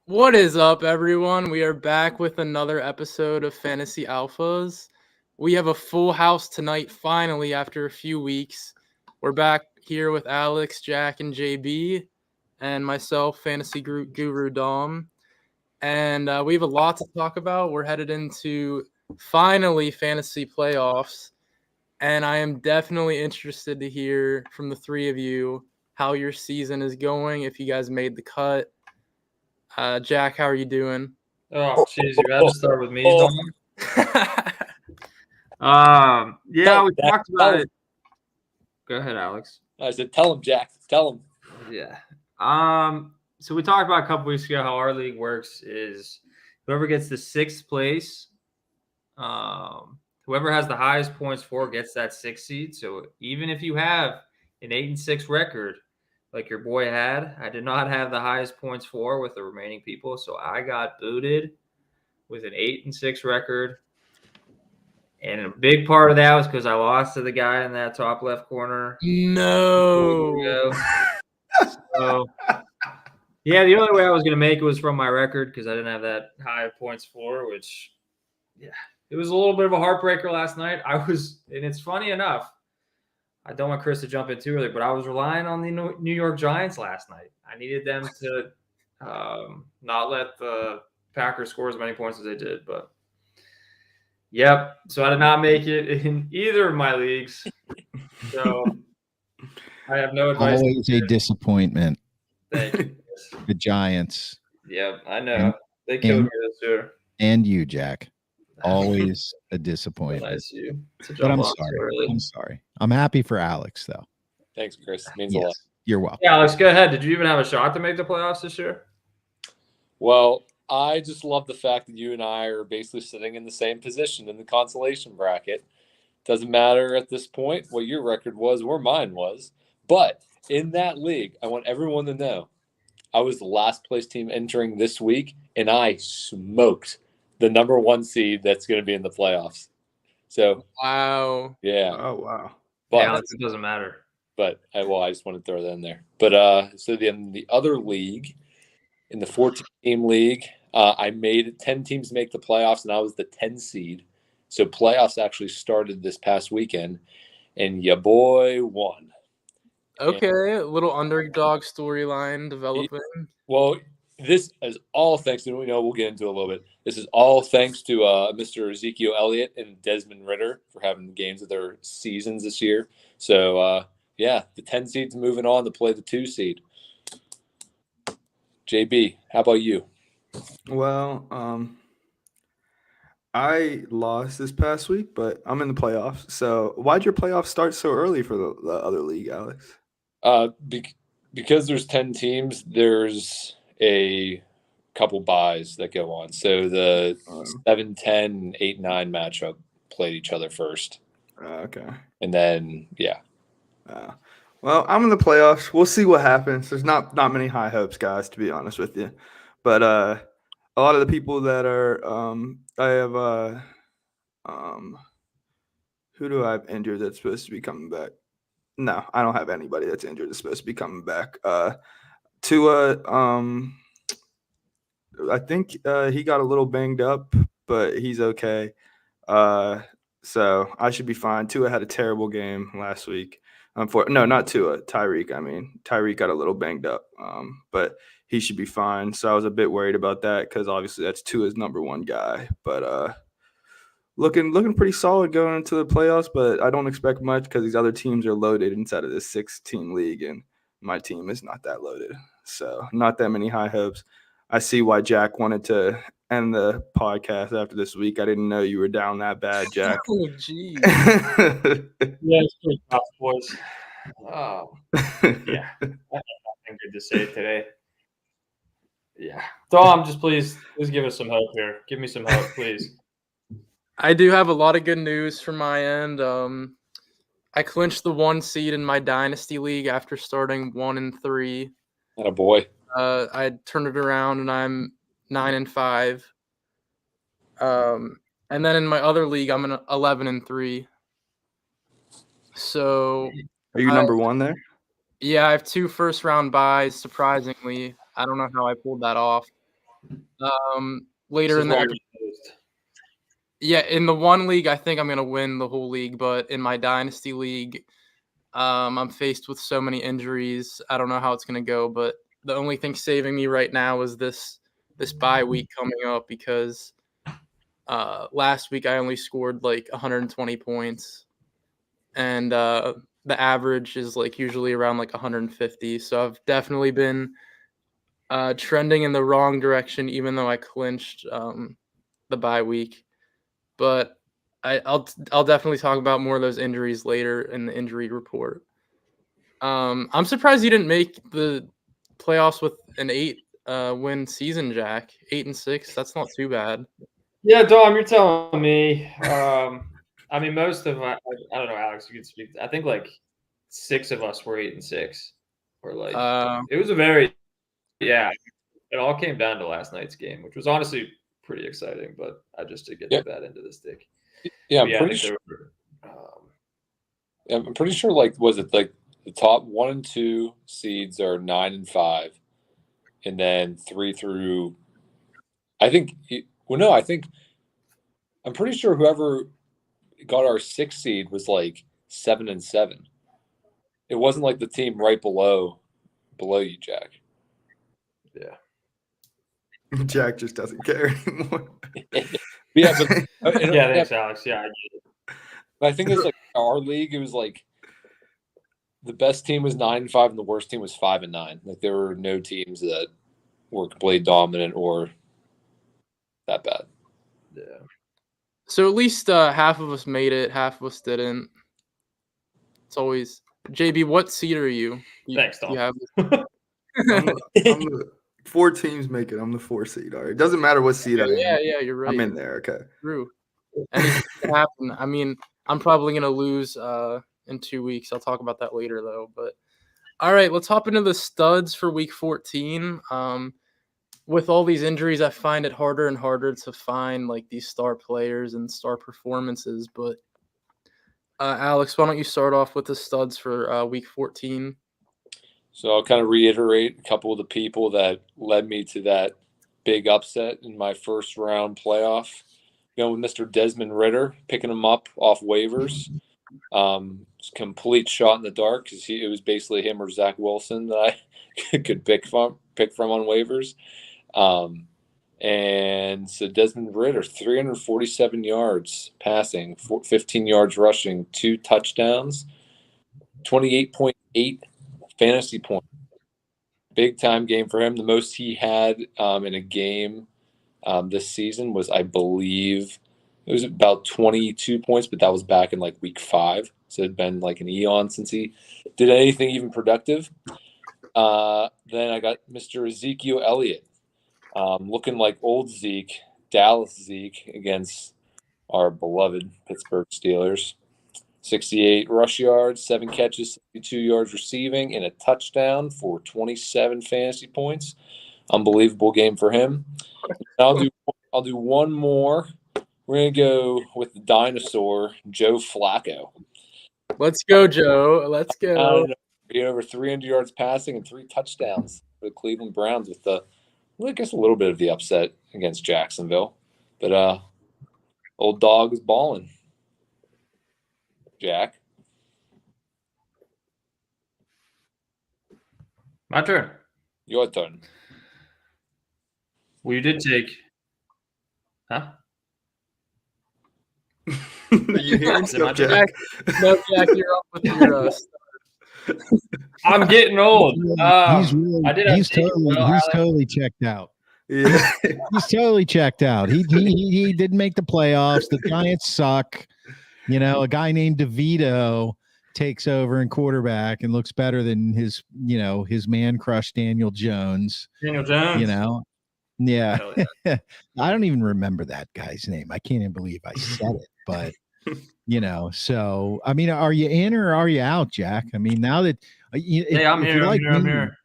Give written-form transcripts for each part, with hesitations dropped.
What is up, everyone? We are back with another episode of Fantasy Alphas. We have a full house tonight, finally, after a few weeks. We're back here with Alex, Jack, and JB, and myself, Fantasy Guru Dom. And we have a lot to talk about. We're headed into, finally, fantasy playoffs. And I am definitely interested to hear from the three of you how your season is going, if you guys made the cut. Jack, how are you doing? Oh, jeez, you got to start with me, Dom. We talked about it. Go ahead, Alex. I said, tell him, Jack. Tell him. Yeah. So we talked about a couple weeks ago how our league works is whoever gets the sixth place, whoever has the highest points for gets that sixth seed. So even if you have an 8-6 record, like your boy had, I did not have the highest points for with the remaining people, so I got booted with an 8-6 record. And a big part of that was because I lost to the guy in that top left corner. No. So, yeah, the only way I was going to make it was from my record because I didn't have that high points for, which, yeah, it was a little bit of a heartbreaker last night. And it's funny enough, I don't want Chris to jump in too early, but I was relying on the New York Giants last night. I needed them to not let the Packers score as many points as they did, but yep. So I did not make it in either of my leagues. So I have no advice. Always a disappointment. Thank you. The Giants. Yeah, I know. They killed me this year. And you, Jack. Always a disappointment. Nice you. But I'm sorry. I'm sorry. I'm happy for Alex, though. Thanks, Chris. It means a lot. You're welcome. Yeah, Alex, go ahead. Did you even have a shot to make the playoffs this year? Well, I just love the fact that you and I are basically sitting in the same position in the consolation bracket. Doesn't matter at this point what your record was or mine was. But in that league, I want everyone to know I was the last place team entering this week, and I smoked the number one seed that's going to be in the playoffs. So, wow. Yeah. Oh, wow. But yeah, it doesn't matter. But, I just want to throw that in there. But so then the other league, in the 14-team league, I made 10 teams make the playoffs, and I was the 10 seed. So playoffs actually started this past weekend, and your boy won. Okay, a little underdog storyline developing. Well, this is all thanks to, we'll get into it a little bit. This is all thanks to Mr. Ezekiel Elliott and Desmond Ritter for having the games of their seasons this year. So, the 10 seed's moving on to play the 2 seed. JB, how about you? Well, I lost this past week, but I'm in the playoffs. So why'd your playoffs start so early for the other league, Alex? Because there's 10 teams, there's a couple buys that go on. So the 7, 10, 8, 9 matchup played each other first. Okay. And then, yeah. Well, I'm in the playoffs. We'll see what happens. There's not many high hopes, guys, to be honest with you. But a lot of the people that are I have who do I have injured that's supposed to be coming back? No, I don't have anybody that's injured that's supposed to be coming back. Tua, I think he got a little banged up, but he's okay. So I should be fine. Tua had a terrible game last week. No, not Tua, Tyreek. I mean, Tyreek got a little banged up, but he should be fine. So I was a bit worried about that because obviously that's Tua's number one guy. But looking pretty solid going into the playoffs, but I don't expect much because these other teams are loaded inside of this 6-team league, and my team is not that loaded. So not that many high hopes. I see why Jack wanted to end the podcast after this week. I didn't know you were down that bad, Jack. Oh, geez. Yeah, it's pretty tough, boys. Oh, yeah. I have nothing good to say today. Yeah. Dom, just please give us some hope here. Give me some hope, please. I do have a lot of good news from my end. I clinched the 1 seed in my dynasty league after starting 1-3. Attaboy. I turned it around and I'm 9-5. And then in my other league, I'm 11-3. So are you number one there? Yeah, I have 2 first-round buys. Surprisingly, I don't know how I pulled that off. Later This in is the what we used. Yeah, in the one league, I think I'm gonna win the whole league, but in my dynasty league, I'm faced with so many injuries. I don't know how it's gonna go, but the only thing saving me right now is this bye week coming up because last week I only scored like 120 points, and the average is like usually around like 150. So I've definitely been trending in the wrong direction, even though I clinched the bye week. But I'll definitely talk about more of those injuries later in the injury report. I'm surprised you didn't make the playoffs with an 8 win season, Jack. 8-6. That's not too bad. Yeah, Dom, you're telling me. I mean, most of I don't know, Alex. You can speak. I think like 6 of us were 8-6, or like it was a very yeah. It all came down to last night's game, which was honestly pretty exciting. But I just did get the bad end of the stick. Yeah, But I'm pretty sure. I'm pretty sure. Like, was it like the top 1 and 2 seeds are 9 and 5, and then 3 through. I think. Well, no, I think. I'm pretty sure whoever got our 6th seed was like 7 and 7. It wasn't like the team right below you, Jack. Yeah. Jack just doesn't care anymore. Yeah, but Yeah, thanks, Alex. Yeah, I get it. But I think it's like our league. It was like the best team was 9 and 5, and the worst team was 5 and 9. Like there were no teams that were completely dominant or that bad. Yeah. So at least half of us made it, half of us didn't. It's always JB. What seed are you? Thanks, Tom. You have I'm the 4 teams make it. I'm the 4 seed. All right. It doesn't matter what seed I am. yeah, you're right. I'm in there. Okay. True. Anything can happen. I mean, I'm probably gonna lose in 2 weeks. I'll talk about that later though. But all right, let's hop into the studs for week 14. With all these injuries, I find it harder and harder to find like these star players and star performances. But Alex, why don't you start off with the studs for week 14? So I'll kind of reiterate a couple of the people that led me to that big upset in my first round playoff. Going with Mr. Desmond Ritter, picking him up off waivers. Complete shot in the dark because it was basically him or Zach Wilson that I could pick from on waivers. And so Desmond Ritter, 347 yards passing, 15 yards rushing, 2 touchdowns, 28.8 fantasy points. Big time game for him. The most he had in a game this season was, I believe, it was about 22 points, but that was back in like week 5. So it'd been like an eon since he did anything even productive. Then I got Mr. Ezekiel Elliott, looking like old Zeke, Dallas Zeke against our beloved Pittsburgh Steelers. 68 rush yards, 7 catches, 62 yards receiving, and a touchdown for 27 fantasy points. Unbelievable game for him. I'll do one more. We're gonna go with the dinosaur, Joe Flacco. Let's go, Joe. Let's go. He had over 300 yards passing and 3 touchdowns for the Cleveland Browns with I guess a little bit of the upset against Jacksonville. But old dog is balling. Jack. My turn. Your turn. Well, you did take. Huh? You hearing stuff, Jack? No, Jack, you're up with your I'm getting old. He's totally checked out. Yeah. He's totally checked out. He didn't make the playoffs. The Giants suck. You know, a guy named DeVito takes over in quarterback and looks better than his man crush Daniel Jones. Daniel Jones. You know, yeah. I don't even remember that guy's name. I can't even believe I said it. But so I mean, are you in or are you out, Jack? I mean, now that I'm here. I'm here.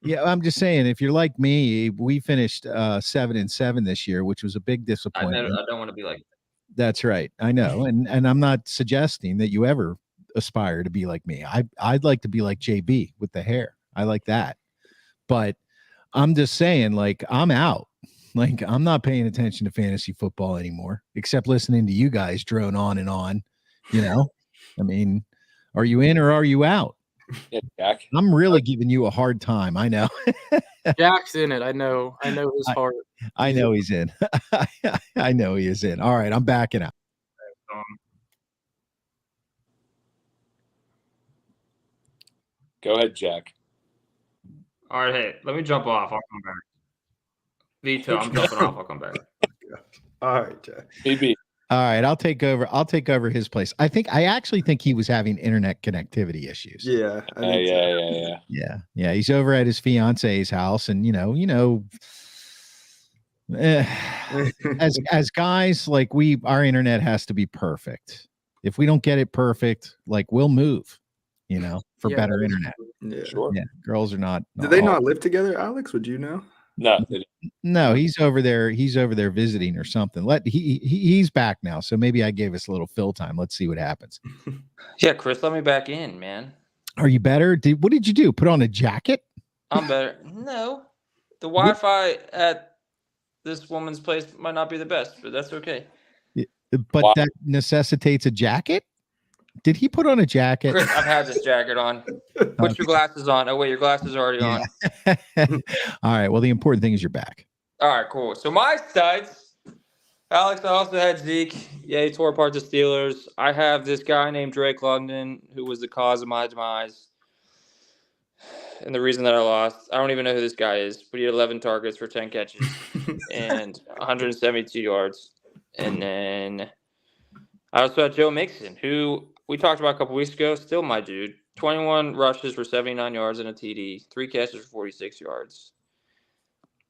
Yeah, I'm just saying, if you're like me, we finished 7-7 this year, which was a big disappointment. I don't want to be like. That's right. I know. And I'm not suggesting that you ever aspire to be like me. I'd like to be like JB with the hair. I like that. But I'm just saying, like, I'm out. Like, I'm not paying attention to fantasy football anymore, except listening to you guys drone on and on. You know, I mean, are you in or are you out? Yeah, Jack. I'm really giving you a hard time. I know. Jack's in it. I know his heart. I know he's in. I know he is in. All right, I'm backing out. Go ahead, Jack. All right, hey, let me jump off. I'll come back. Veto, I'm jumping off. I'll come back. All right, Jack. BB. All right, I'll take over his place. I actually think he was having internet connectivity issues. Yeah. I think so. Yeah. He's over at his fiance's house, and as guys, like, our internet has to be perfect. If we don't get it perfect, like, we'll move, for Yeah, better internet. Yeah. Sure. Yeah, girls are not. Did they not live together, Alex? Would you know? No, they didn't. No, he's over there. He's over there visiting or something. He's back now, so maybe I gave us a little fill time. Let's see what happens. Yeah, Chris, let me back in, man. Are you better? What did you do? Put on a jacket? I'm better. No, the Wi-Fi at this woman's place might not be the best, but that's okay. But Wow. that necessitates a jacket? Did he put on a jacket? Chris, I've had this jacket on. Put your glasses on. Oh wait, your glasses are already on. All right. Well, the important thing is you're back. All right, cool. So my studs, Alex, I also had Zeke. Yeah, he tore apart the Steelers. I have this guy named Drake London, who was the cause of my demise and the reason that I lost. I don't even know who this guy is, but he had 11 targets for 10 catches and 172 yards. And then I also had Joe Mixon, who we talked about a couple weeks ago. Still my dude. 21 rushes for 79 yards and a TD. 3 catches for 46 yards.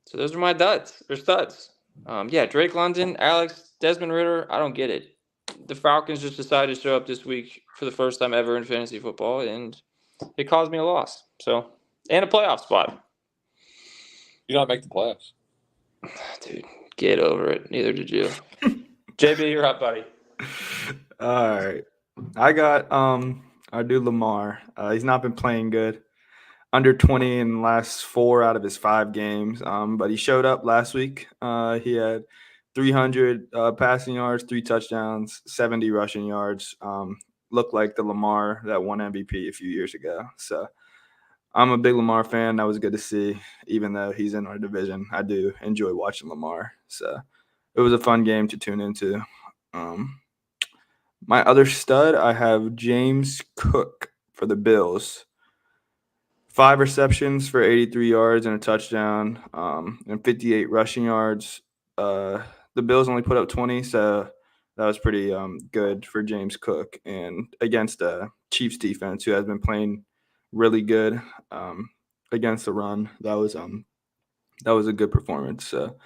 So those are my duds. They're studs. Drake London, Alex, Desmond Ridder. I don't get it. The Falcons just decided to show up this week for the first time ever in fantasy football, and it caused me a loss. So, and a playoff spot. You don't make the playoffs. Dude, get over it. Neither did you. JB, you're up, buddy. All right. I got I do Lamar. He's not been playing good. Under 20 in the last 4 out of his 5 games. But he showed up last week. He had 300 passing yards, 3 touchdowns, 70 rushing yards. Looked like the Lamar that won MVP a few years ago. So I'm a big Lamar fan. That was good to see, even though he's in our division. I do enjoy watching Lamar. So it was a fun game to tune into. My other stud, I have James Cook for the Bills. 5 receptions for 83 yards and a touchdown, and 58 rushing yards. The Bills only put up 20, so that was pretty good for James Cook. And against the Chiefs defense, who has been playing really good against the run, that was a good performance. So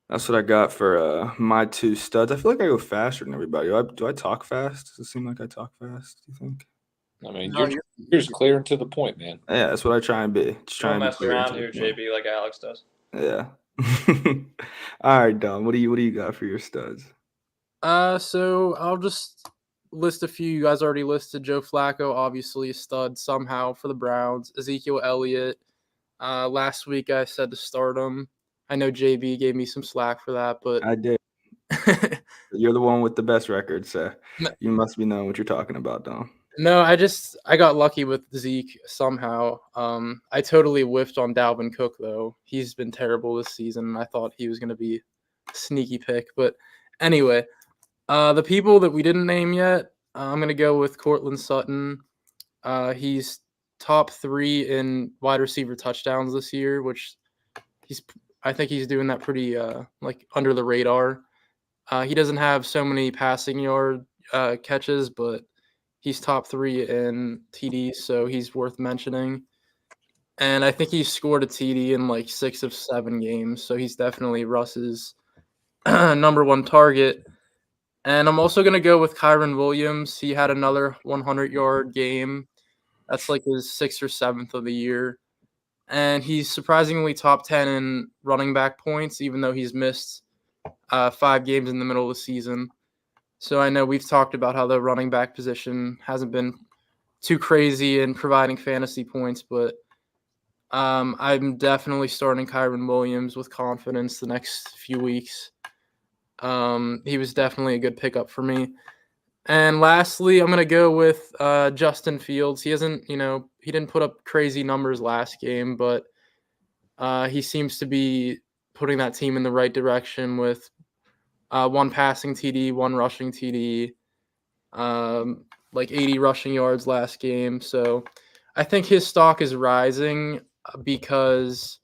that's what I got for my 2 studs. I feel like I go faster than everybody. Do I talk fast? Does it seem like I talk fast? Do you think? I mean, you're just clear and to the point, man. Yeah, that's what I try and be. Just trying Don't to mess be clear around to here, the point. JB, like Alex does. Yeah. All right, Dom. What do you got for your studs? So I'll just list a few. You guys already listed Joe Flacco, obviously a stud somehow for the Browns. Ezekiel Elliott. Last week I said to start him. I know JB gave me some slack for that, but I did. You're the one with the best record, so you must be knowing what you're talking about, Dom. No, I got lucky with Zeke somehow. I totally whiffed on Dalvin Cook though. He's been terrible this season. I thought he was going to be a sneaky pick, but anyway, the people that we didn't name yet, I'm going to go with Courtland Sutton. He's top 3 in wide receiver touchdowns this year, which I think he's doing that pretty like under the radar. He doesn't have so many passing yard catches, but he's top 3 in TDs, so he's worth mentioning. And I think he's scored a TD in like 6 of 7 games, so he's definitely Russ's number 1 target. And I'm also going to go with Kyron Williams. He had another 100-yard game. That's like his 6th or 7th of the year. And he's surprisingly top 10 in running back points, even though he's missed 5 games in the middle of the season. So I know we've talked about how the running back position hasn't been too crazy in providing fantasy points, but I'm definitely starting Kyron Williams with confidence the next few weeks. He was definitely a good pickup for me. And lastly, I'm gonna go with Justin Fields. He hasn't, he didn't put up crazy numbers last game, but he seems to be putting that team in the right direction with one passing TD, one rushing TD, like 80 rushing yards last game. So I think his stock is rising because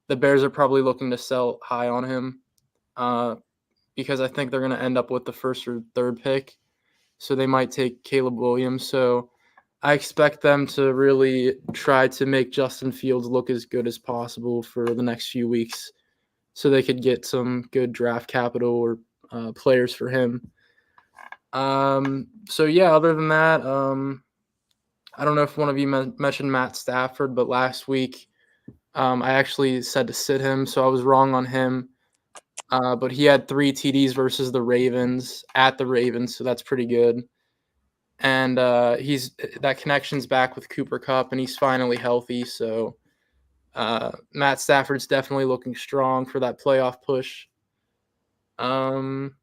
the Bears are probably looking to sell high on him because I think they're going to end up with the first or third pick. So they might take Caleb Williams. So I expect them to really try to make Justin Fields look as good as possible for the next few weeks so they could get some good draft capital or players for him. So yeah, other than that, I don't know if one of you mentioned Matt Stafford, but last week I actually said to sit him, so I was wrong on him. But he had 3 TDs versus the Ravens at the Ravens, so that's pretty good. And that connection's back with Cooper Kupp, and he's finally healthy. So Matt Stafford's definitely looking strong for that playoff push. And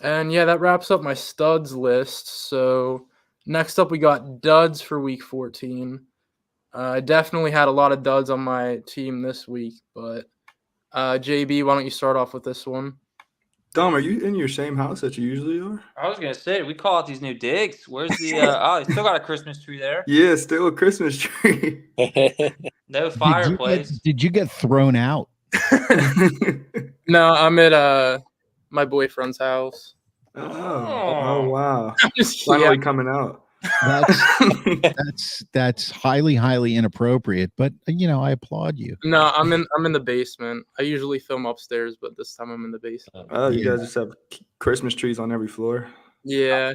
yeah, that wraps up my studs list. So next up, we got duds for week 14. I definitely had a lot of duds on my team this week, but JB, why don't you start off with this one? Dom, are you in your same house that you usually are? I was gonna say, we call out these new digs. Where's the? Oh, you still got a Christmas tree there. Yeah, still a Christmas tree. No fireplace. Did you get thrown out? No, I'm at my boyfriend's house. Oh wow. I'm just Finally coming out. That's highly inappropriate, but I applaud you. No, I'm in the basement. I usually film upstairs, but this time I'm in the basement. Oh, you guys just have Christmas trees on every floor. Yeah.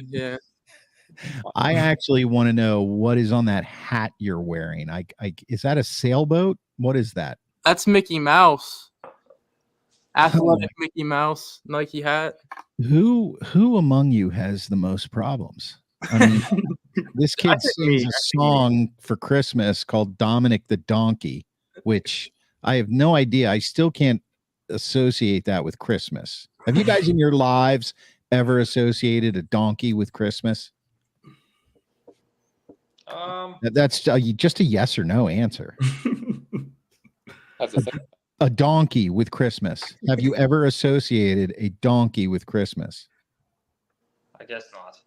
I actually want to know what is on that hat you're wearing. Is that a sailboat? What is that? That's Mickey Mouse. Athletic Mickey Mouse Nike hat. Who among you has the most problems? I mean, this kid sings a song for Christmas called Dominic the Donkey, which I have no idea. I still can't associate that with Christmas. Have you guys in your lives ever associated a donkey with Christmas? That's just a yes or no answer. That's the thing. A donkey with Christmas. Have you ever associated a donkey with Christmas? I guess not.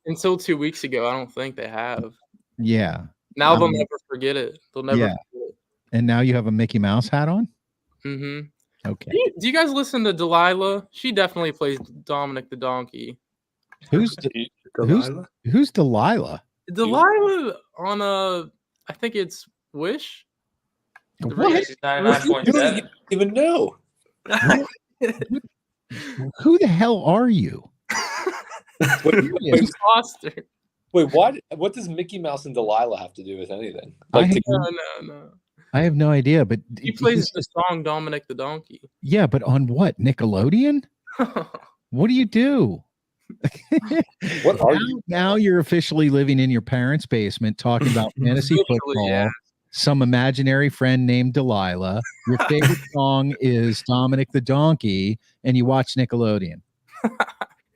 Until 2 weeks ago, I don't think they have. Yeah. Now they'll never forget it. They'll never forget it. And now you have a Mickey Mouse hat on? Mm-hmm. Okay. Do you guys listen to Delilah? She definitely plays Dominic the Donkey. Who's Delilah? Who's Delilah? Delilah on I think it's Wish. What? 99.7. You don't even know. Who the hell are you? Foster. Wait, what does Mickey Mouse and Delilah have to do with anything? No. I have no idea, but He plays the song Dominic the Donkey. Yeah, but on what? Nickelodeon? What do you do? What are you? Now you're officially living in your parents' basement talking about fantasy football. Yeah. Some imaginary friend named Delilah. Your favorite song is Dominic the Donkey, and you watch Nickelodeon.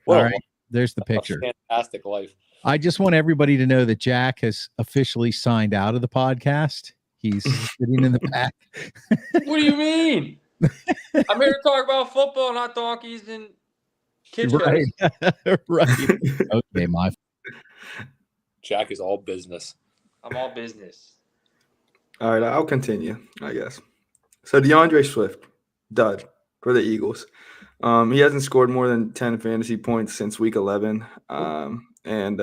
All right, there's the picture. Fantastic life. I just want everybody to know that Jack has officially signed out of the podcast. He's sitting in the back. What do you mean? I'm here to talk about football, not donkeys and kids. Right. Right. Okay, my. Jack is all business. I'm all business. All right, I'll continue, I guess. So DeAndre Swift, dud for the Eagles. He hasn't scored more than 10 fantasy points since week 11, and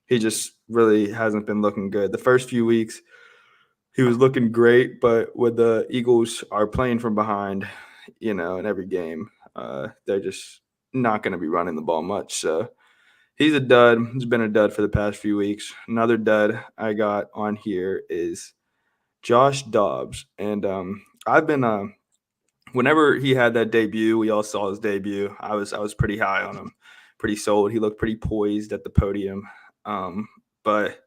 he just really hasn't been looking good. The first few weeks, he was looking great, but when the Eagles are playing from behind, in every game, they're just not going to be running the ball much. So he's a dud. He's been a dud for the past few weeks. Another dud I got on here is Josh Dobbs. And I've been whenever he had that debut, we all saw his debut. I was pretty high on him, pretty sold. He looked pretty poised at the podium. But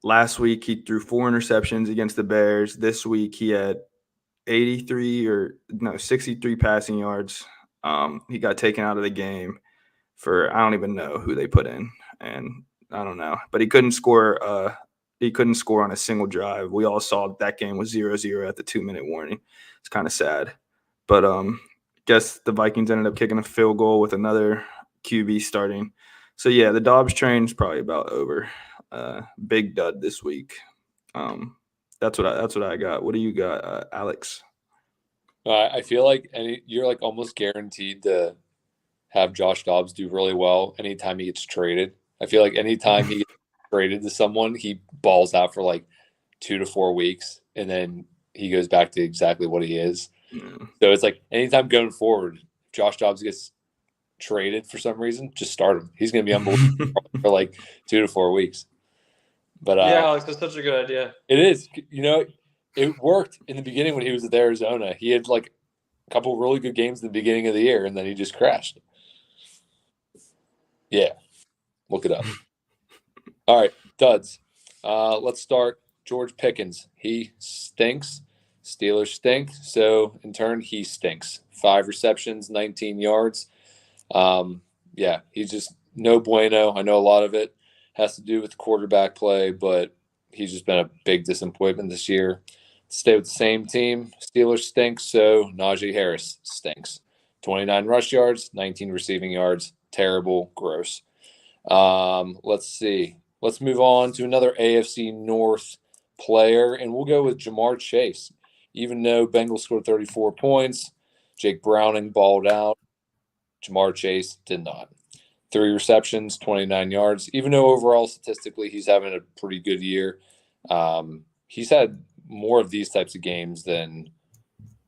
last week he threw 4 interceptions against the Bears. This week he had 63 passing yards. He got taken out of the game for I don't even know who they put in, and I don't know, but he couldn't score. He couldn't score on a single drive. We all saw that game was 0-0 at the 2-minute warning. It's kind of sad, but guess the Vikings ended up kicking a field goal with another QB starting. So yeah, the Dobbs train's probably about over. Big dud this week. That's what I got. What do you got, Alex? I feel like you're like almost guaranteed to have Josh Dobbs do really well anytime he gets traded. I feel like anytime he gets traded to someone, he balls out for like 2 to 4 weeks, and then he goes back to exactly what he is. So it's like anytime going forward, if Josh Dobbs gets traded for some reason, just start him. He's going to be unbelievable for like 2 to 4 weeks. But yeah, Alex, that's such a good idea. It is. It worked in the beginning when he was at Arizona. He had like a couple of really good games in the beginning of the year, and then he just crashed. Yeah. Look it up. All right, duds. Let's start. George Pickens. He stinks. Steelers stink. So, in turn, he stinks. 5 receptions, 19 yards. Yeah, he's just no bueno. I know a lot of it has to do with the quarterback play, but he's just been a big disappointment this year. Stay with the same team. Steelers stink, so Najee Harris stinks. 29 rush yards, 19 receiving yards. Terrible, gross. Let's see. Let's move on to another AFC North player, and we'll go with Jamar Chase. Even though Bengals scored 34 points, Jake Browning balled out. Jamar Chase did not. 3 receptions, 29 yards. Even though overall statistically he's having a pretty good year, he's had more of these types of games than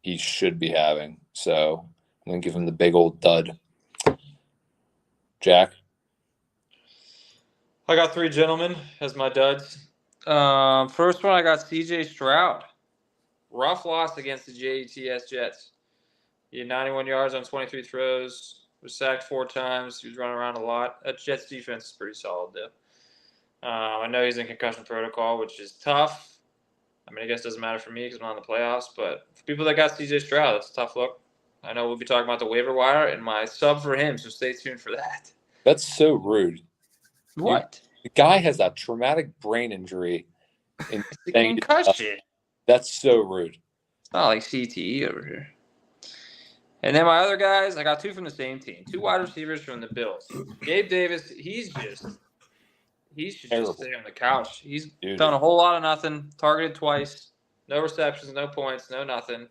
he should be having. So I'm going to give him the big old dud. Jack? I got 3 gentlemen as my duds. First one, I got C.J. Stroud. Rough loss against the Jets. He had 91 yards on 23 throws. Was sacked 4 times. He was running around a lot. That Jets defense is pretty solid, though. I know he's in concussion protocol, which is tough. I mean, I guess it doesn't matter for me because I'm not in the playoffs. But for people that got C.J. Stroud, that's a tough look. I know we'll be talking about the waiver wire and my sub for him, so stay tuned for that. That's so rude. What? The guy has a traumatic brain injury. And The concussion. That's so rude. It's not like CTE over here. And then my other guys, I got 2 from the same team. 2 wide receivers from the Bills. Gabe Davis, he should just stay on the couch. He's done a whole lot of nothing, targeted twice, no receptions, no points, no nothing.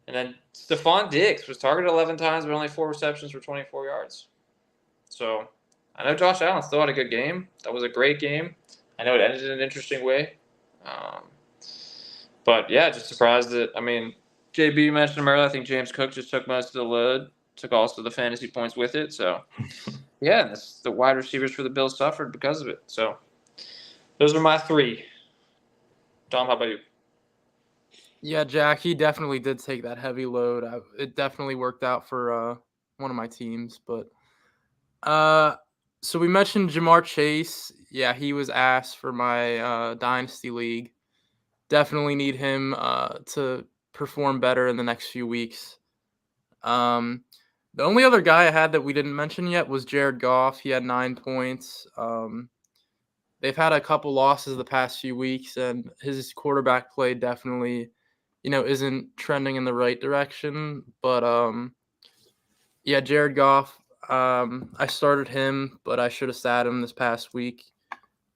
And then Stephon Diggs was targeted 11 times, but only 4 receptions for 24 yards. So I know Josh Allen still had a good game. That was a great game. I know it ended in an interesting way. But, yeah, just surprised that, I mean, JB mentioned him earlier. I think James Cook just took most of the load, took also the fantasy points with it. So, yeah, the wide receivers for the Bills suffered because of it. So, those are my 3. Tom, how about you? Yeah, Jack, he definitely did take that heavy load. It definitely worked out for one of my teams. But so we mentioned Jamar Chase. Yeah, he was asked for my Dynasty League. Definitely need him to perform better in the next few weeks. The only other guy I had that we didn't mention yet was Jared Goff. He had 9 points. They've had a couple losses the past few weeks, and his quarterback play definitely, isn't trending in the right direction. But yeah, Jared Goff. I started him, but I should have sat him this past week.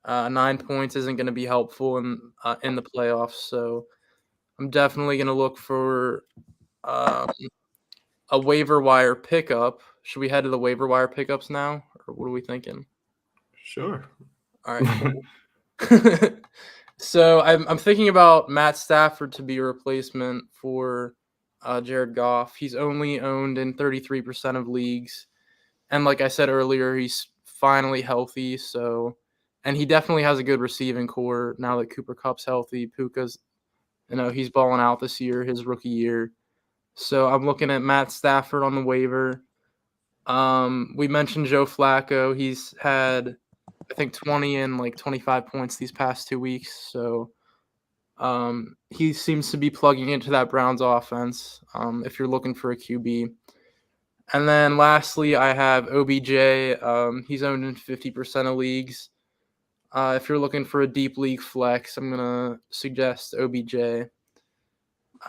9 points isn't going to be helpful in the playoffs, so I'm definitely going to look for a waiver wire pickup. Should we head to the waiver wire pickups now, or what are we thinking? Sure. All right. Cool. So I'm thinking about Matt Stafford to be a replacement for Jared Goff. He's only owned in 33% of leagues, and like I said earlier, he's finally healthy. So, and he definitely has a good receiving core now that Cooper Kupp's healthy. Puka's, he's balling out this year, his rookie year. So I'm looking at Matt Stafford on the waiver. We mentioned Joe Flacco. He's had I think 20 and like 25 points these past 2 weeks. So he seems to be plugging into that Browns offense if you're looking for a QB. And then lastly, I have OBJ. He's owned in 50% of leagues. If you're looking for a deep league flex, I'm going to suggest OBJ.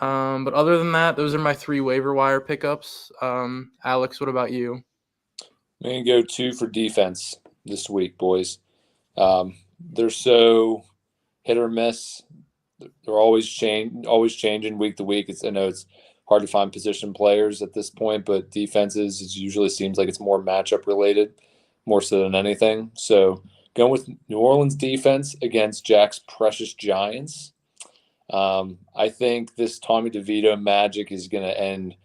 But other than that, those are my 3 waiver wire pickups. Alex, what about you? I'm going to go 2 for defense this week, boys. They're so hit or miss. They're always changing week to week. I know it's hard to find position players at this point, but defenses it usually seems like it's more matchup related, more so than anything. So going with New Orleans defense against Jack's precious Giants. I think this Tommy DeVito magic is going to end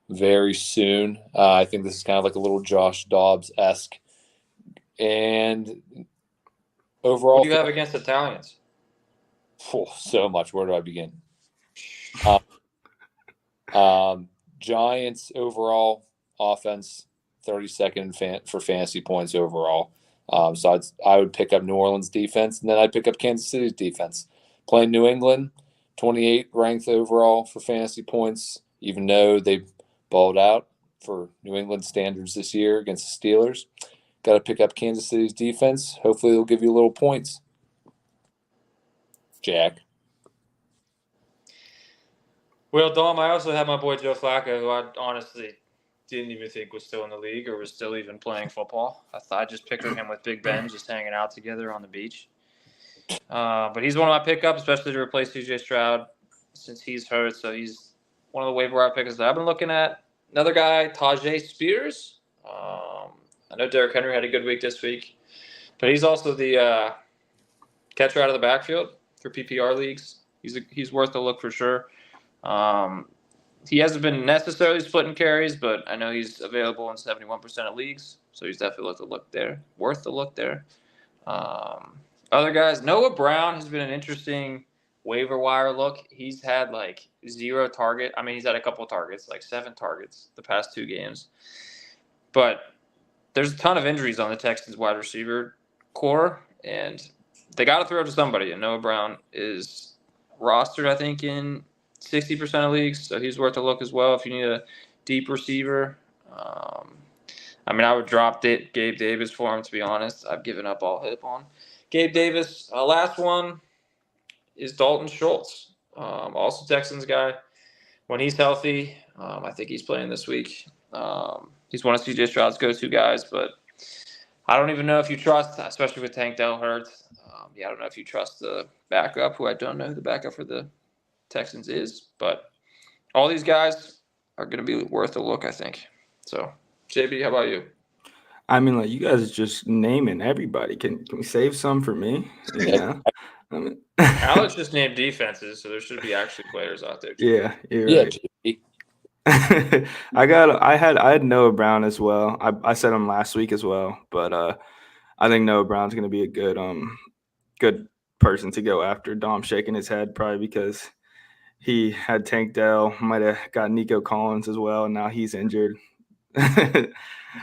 very soon. I think this is kind of like a little Josh Dobbs-esque. And overall, What do you have against Italians? So much. Where do I begin? Giants overall offense 32nd for fantasy points overall. So I would pick up New Orleans defense, and then I'd pick up Kansas City's defense. Playing New England, 28th ranked overall for fantasy points, even though they balled out for New England standards this year against the Steelers. Got to pick up Kansas City's defense. Hopefully they'll give you little points. Jack. Well, Dom, I also have my boy Joe Flacco, who I honestly didn't even think was still in the league or was still even playing football. I thought I just pictured him with Big Ben just hanging out together on the beach. But he's one of my pickups, especially to replace CJ Stroud since he's hurt. So he's one of the waiver wire pickups that I've been looking at. Another guy, Tajay Spears. I know Derrick Henry had a good week this week, but he's also the catcher out of the backfield for PPR leagues. He's worth a look for sure. He hasn't been necessarily splitting carries, but I know he's available in 71% of leagues, so he's definitely worth the look there. Other guys, Noah Brown has been an interesting waiver wire look. He's had like 0 target. I mean, he's had a couple of targets, like 7 targets the past 2 games. But there's a ton of injuries on the Texans wide receiver core, and they got to throw to somebody. And Noah Brown is rostered, I think, in 60% of leagues, so he's worth a look as well if you need a deep receiver. I mean, I would drop Gabe Davis for him, to be honest. I've given up all hope on Gabe Davis. Last one is Dalton Schultz, also Texans guy. When he's healthy, I think he's playing this week. He's one of CJ Stroud's go-to guys, but I don't even know if you trust, especially with Tank Dell hurt. I don't know if you trust the backup, who I don't know who the backup for the Texans is, but all these guys are going to be worth a look, I think. So, JB, how about you? I mean, like, you guys are just naming everybody. Can we save some for me? Yeah. I mean, Alex just named defenses, so there should be actually players out there. Yeah, you're Yeah, right. JB. I had Noah Brown as well. I said him last week as well, but I think Noah Brown's going to be a good person to go after. Dom shaking his head probably because he had Tank Dell, might have got Nico Collins as well, and now he's injured.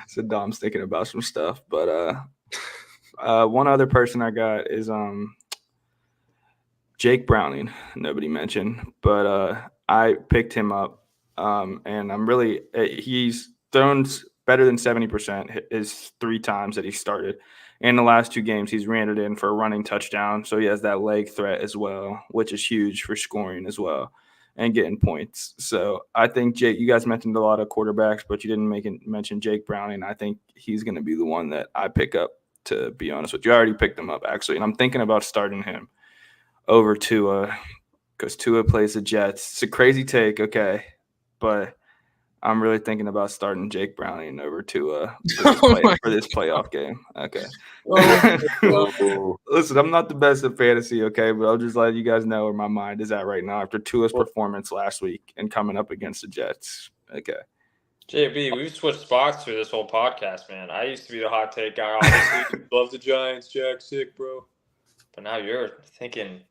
So Dom's thinking about some stuff. But one other person I got is Jake Browning. Nobody mentioned, but I picked him up, and I'm really he's thrown better than 70% is 3 times that he started. In the last 2 games, he's ran it in for a running touchdown, so he has that leg threat as well, which is huge for scoring as well and getting points. So I think Jake, you guys mentioned a lot of quarterbacks, but you didn't mention Jake Browning. I think he's going to be the one that I pick up, to be honest with you. I already picked him up, actually, and I'm thinking about starting him over Tua because Tua plays the Jets. It's a crazy take, okay, but I'm really thinking about starting Jake Browning over Tua for this playoff game. Okay. Listen, I'm not the best at fantasy, okay, but I'll just let you guys know where my mind is at right now after Tua's performance last week and coming up against the Jets. Okay. JB, we've switched spots through this whole podcast, man. I used to be the hot take guy. Obviously, love the Giants. Jack sick, bro. But now you're thinking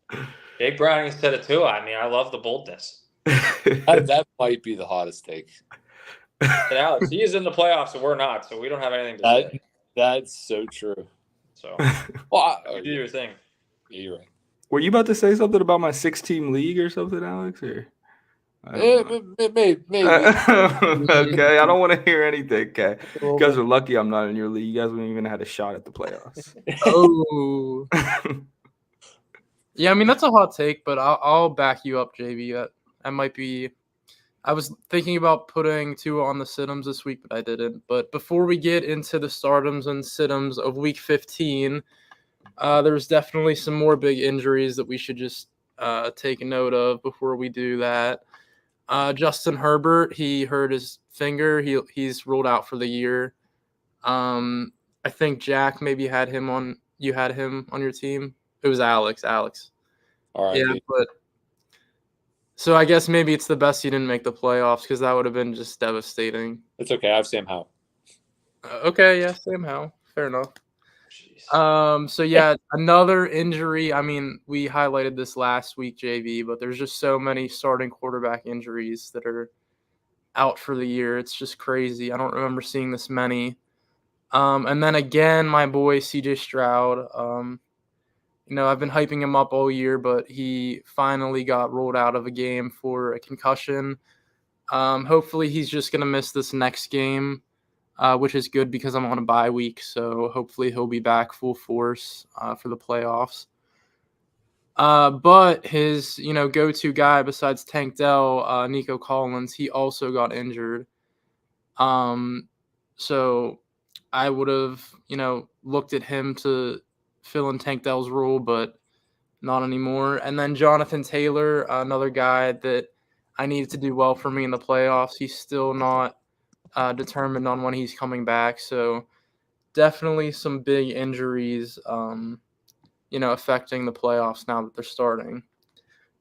Jake Browning instead of Tua. I mean, I love the boldness. That might be the hottest take. And Alex, he is in the playoffs, and we're not, so we don't have anything to say. That's so true. So Well, you do your thing. yeah, you're right. Were you about to say something about my 6-team league or something, Alex? Or I don't know. It may Okay, I don't want to hear anything. Okay, you guys are lucky I'm not in your league. You guys wouldn't even had a shot at the playoffs. Oh. Yeah, I mean that's a hot take, but I'll back you up, JB. That might be. I was thinking about putting Tua on the situms this week, but I didn't. But before we get into the stardoms and situms of Week 15, there's definitely some more big injuries that we should just take note of before we do that. Justin Herbert, he hurt his finger. He's ruled out for the year. I think Jack maybe had him on. You had him on your team. It was Alex. All right. Yeah, but so I guess maybe it's the best he didn't make the playoffs because that would have been just devastating. It's okay. I have Sam Howell. Okay, yeah, Sam Howell. Fair enough. Jeez. So yeah, another injury. I mean, we highlighted this last week, JV, but there's just so many starting quarterback injuries that are out for the year. It's just crazy. I don't remember seeing this many. And then again, my boy CJ Stroud. I've been hyping him up all year, but he finally got ruled out of a game for a concussion. Hopefully he's just going to miss this next game, which is good because I'm on a bye week. So hopefully he'll be back full force for the playoffs. But his, go-to guy besides Tank Dell, Nico Collins, he also got injured. So I would have, looked at him to fill in Tank Dell's role, but not anymore. And then Jonathan Taylor, another guy that I needed to do well for me in the playoffs. He's still not determined on when he's coming back. So definitely some big injuries, affecting the playoffs now that they're starting.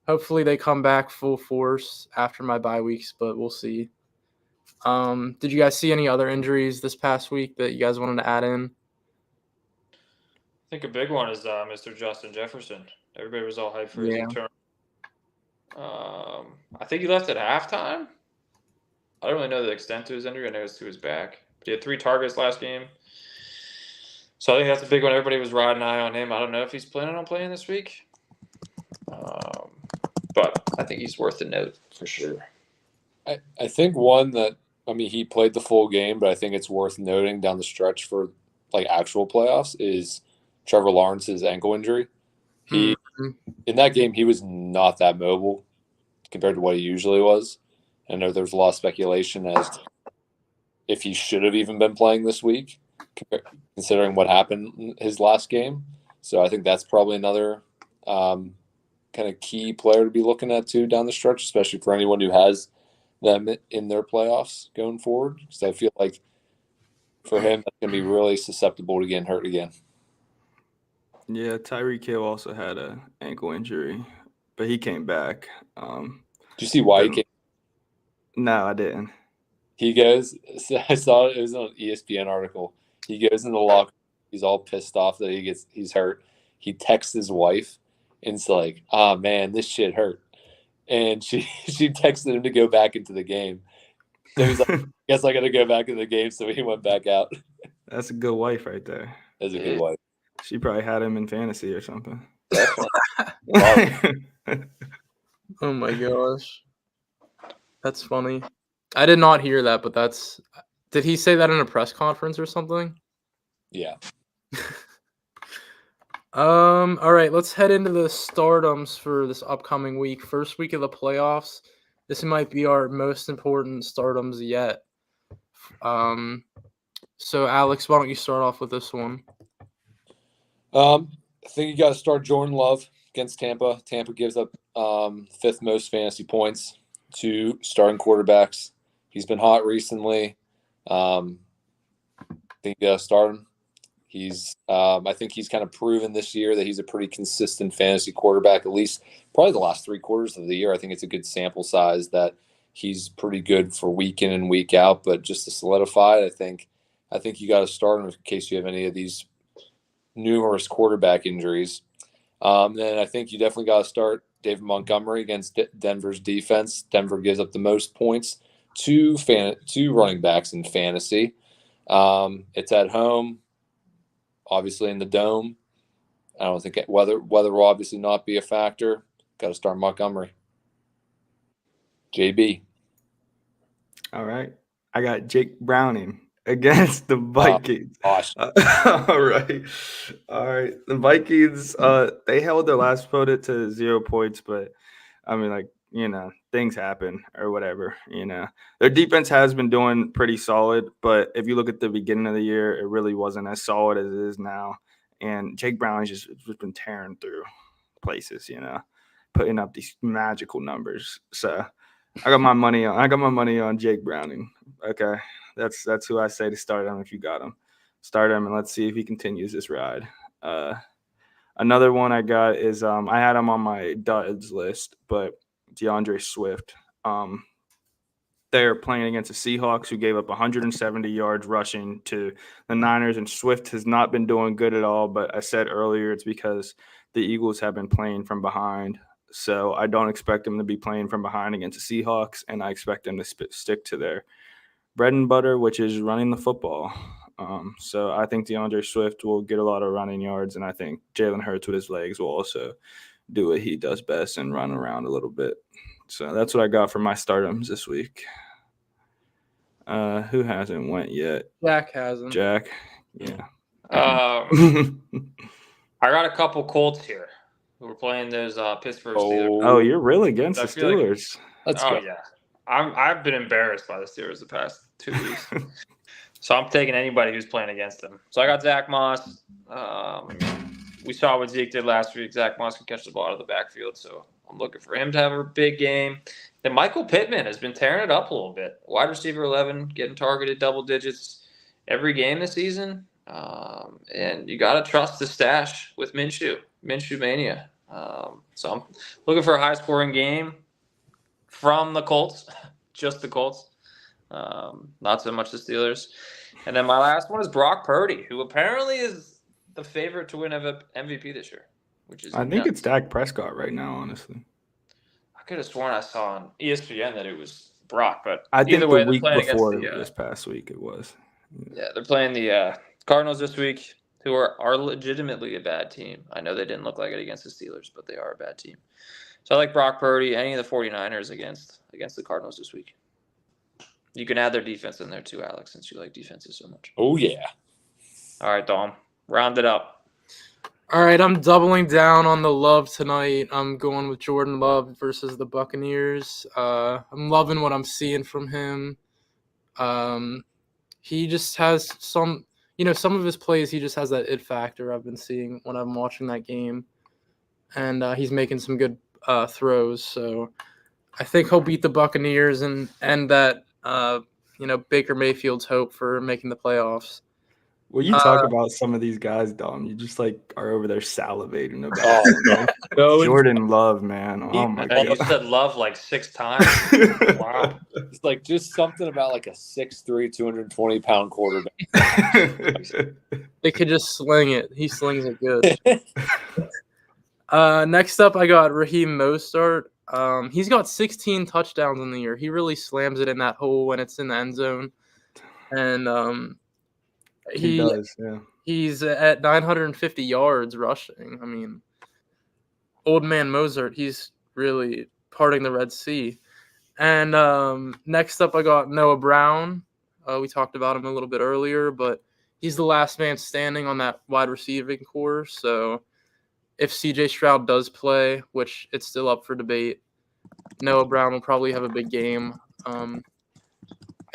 Hopefully they come back full force after my bye weeks, but we'll see. Did you guys see any other injuries this past week that you guys wanted to add in? I think a big one is Mr. Justin Jefferson. Everybody was all hyped for his return. I think he left at halftime. I don't really know the extent to his injury. I know it's to his back. But he had 3 targets last game. So I think that's a big one. Everybody was riding eye on him. I don't know if he's planning on playing this week. But I think he's worth a note for sure. I think one that, he played the full game, but I think it's worth noting down the stretch for actual playoffs is Trevor Lawrence's ankle injury. In that game, he was not that mobile compared to what he usually was. I know there's a lot of speculation as to if he should have even been playing this week, considering what happened in his last game. So I think that's probably another kind of key player to be looking at too down the stretch, especially for anyone who has them in their playoffs going forward. Because I feel like for him, that's going to be really susceptible to getting hurt again. Yeah, Tyreek Hill also had an ankle injury, but he came back. Did you see why he came? No, I didn't. He goes, I saw it was on an ESPN article. He goes in the locker. He's all pissed off that he's hurt. He texts his wife and it's like, "Ah, man, this shit hurt." And she texted him to go back into the game. So he's like, "I guess I got to go back into the game." So he went back out. That's a good wife right there. That's a good wife. She probably had him in fantasy or something. Oh my gosh. That's funny. I did not hear that, but did he say that in a press conference or something? Yeah. All right, let's head into the stardoms for this upcoming week. First week of the playoffs. This might be our most important stardoms yet. So Alex, why don't you start off with this one? I think you got to start Jordan Love against Tampa. Tampa gives up 5th most fantasy points to starting quarterbacks. He's been hot recently. I think you got to start him. I think he's kind of proven this year that he's a pretty consistent fantasy quarterback, at least probably the last 3 quarters of the year. I think it's a good sample size that he's pretty good for week in and week out. But just to solidify it, I think you got to start him in case you have any of these numerous quarterback injuries. Then I think you definitely got to start David Montgomery against Denver's defense. Denver gives up the most points to running backs in fantasy. It's at home. obviously in the dome. I don't think weather will obviously not be a factor. Got to start Montgomery. JB. All right. I got Jake Browning against the Vikings. Gosh. All right. The Vikings, they held their last opponent to 0 points, but I mean, like, things happen or whatever, Their defense has been doing pretty solid, but if you look at the beginning of the year, it really wasn't as solid as it is now. And Jake Browning's just been tearing through places, putting up these magical numbers. So I got my money on Jake Browning. Okay. That's who I say to start him if you got him. Start him and let's see if he continues this ride. Another one I got is I had him on my duds list, but DeAndre Swift. They're playing against the Seahawks, who gave up 170 yards rushing to the Niners, and Swift has not been doing good at all. But I said earlier it's because the Eagles have been playing from behind. So I don't expect him to be playing from behind against the Seahawks, and I expect them to stick to their bread and butter, which is running the football. So I think DeAndre Swift will get a lot of running yards, and I think Jalen Hurts with his legs will also do what he does best and run around a little bit. So that's what I got for my startums this week. Who hasn't went yet? Jack hasn't. Jack? Yeah. I got a couple Colts here. We're playing those Pittsburgh Steelers. Oh, you're really against I the feel like- Steelers. Let's go. Yeah. I've been embarrassed by the Steelers the past 2 weeks. So I'm taking anybody who's playing against them. So I got Zach Moss. We saw what Zeke did last week. Zach Moss can catch the ball out of the backfield, so I'm looking for him to have a big game. Then Michael Pittman has been tearing it up a little bit. Wide receiver 11, getting targeted double digits every game this season. And you got to trust the stash with Minshew Mania. So I'm looking for a high-scoring game from the Colts, just the Colts, not so much the Steelers. And then my last one is Brock Purdy, who apparently is the favorite to win MVP this year, which is I think nuts. it's Dak Prescott right now, honestly. I could have sworn I saw on ESPN that it was Brock, but I think either way, the they're week playing before against this past week it was. yeah, they're playing the Cardinals this week, who are legitimately a bad team. I know they didn't look like it against the Steelers, but they are a bad team. So I like Brock Purdy, any of the 49ers against the Cardinals this week. You can add their defense in there too, Alex, since you like defenses so much. Oh, yeah. All right, Dom, round it up. All right, I'm doubling down on the love tonight. I'm going with Jordan Love versus the Buccaneers. I'm loving what I'm seeing from him. He just has some of his plays, he just has that it factor I've been seeing when I'm watching that game. And he's making some good throws. So I think he'll beat the Buccaneers and that, Baker Mayfield's hope for making the playoffs. When you talk about some of these guys, Dom, you just are over there salivating about them. No, Jordan Love, man. Oh my And you god. said love like 6 times. Wow. it's like just something about like a 6'3", 220-pound quarterback. They could just sling it. He slings it good. Next up, I got Raheem Mostert. He's got 16 touchdowns in the year. He really slams it in that hole when it's in the end zone. And He does, yeah. he's at 950 yards rushing. I mean, old man Mostert, he's really parting the Red Sea. And next up, I got Noah Brown. We talked about him a little bit earlier, but he's the last man standing on that wide receiving core. So if CJ Stroud does play, which it's still up for debate, Noah Brown will probably have a big game.